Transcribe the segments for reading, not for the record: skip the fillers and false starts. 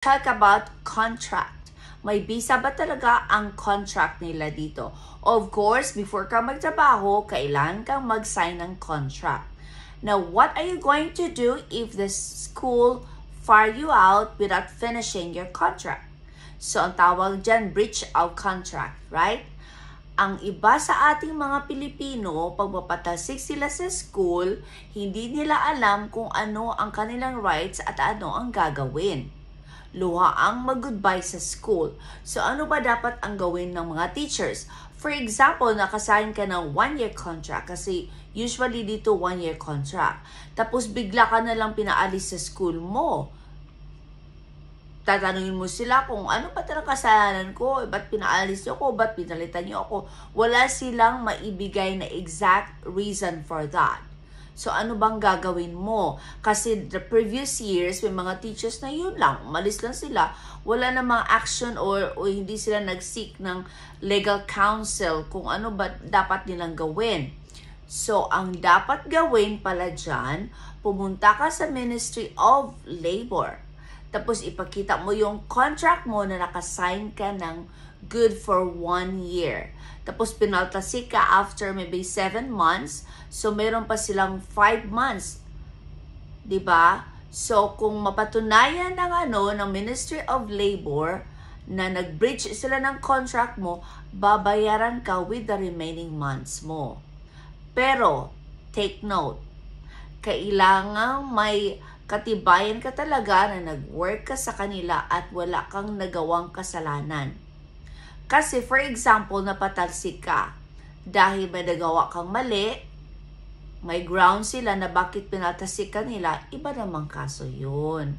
talk about contract. May visa ba talaga ang contract nila dito? Of course, before ka magtrabaho, kailangan kang mag-sign ng contract. Now, what are you going to do if the school fire you out without finishing your contract? So, ang tawag dyan, breach of contract, right? Ang iba sa ating mga Pilipino, pag mapatalsik sila sa school, hindi nila alam kung ano ang kanilang rights at ano ang gagawin. Luha ang mag-goodbye sa school. So, ano ba dapat ang gawin ng mga teachers? For example, nakasign ka ng 1-year contract kasi usually dito 1-year contract. Tapos bigla ka na lang pinaalis sa school mo. Tatanungin mo sila kung ano ba talaga kasalanan ko, ba't pinaalis niyo ako, ba't pinalitan niyo ako. Wala silang maibigay na exact reason for that. So, ano bang gagawin mo? Kasi the previous years, may mga teachers na yun lang, umalis lang sila, wala namang action or hindi sila nag-seek ng legal counsel kung ano ba dapat nilang gawin. So, ang dapat gawin pala dyan, pumunta ka sa Ministry of Labor. Tapos, ipakita mo yung contract mo na nakasign ka ng good for 1 year. Tapos, pinaltasik ka after maybe 7 months. So, meron pa silang 5 months. Diba? So, kung mapatunayan ng Ministry of Labor na nag-breach sila ng contract mo, babayaran ka with the remaining months mo. Pero, take note, kailangan may katibayan ka talaga na nag-work ka sa kanila at wala kang nagawang kasalanan. Kasi, for example, napatalsik ka dahil may nagawa kang mali, may ground sila na bakit pinatalsik ka nila, iba namang kaso yun.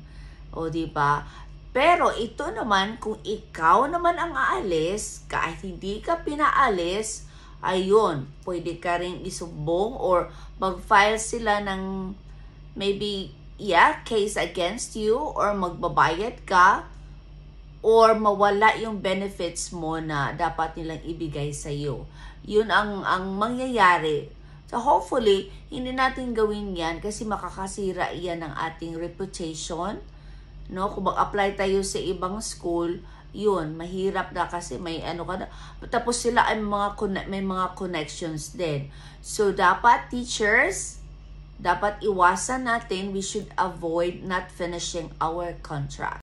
O, diba? Pero, ito naman, kung ikaw naman ang aalis, kahit hindi ka pinaalis, ayun, pwede ka rin isumbong or mag-file sila ng maybe case against you or magbabayad ka or mawala yung benefits mo na dapat nilang ibigay sa iyo. Yun ang mangyayari. So hopefully, hindi natin gawin yan kasi makakasira yan ng ating reputation. No? Kung mag-apply tayo sa ibang school, yun, mahirap na kasi may tapos sila ay may mga connections din. So dapat teachers, dapat iwasan natin, we should avoid not finishing our contract.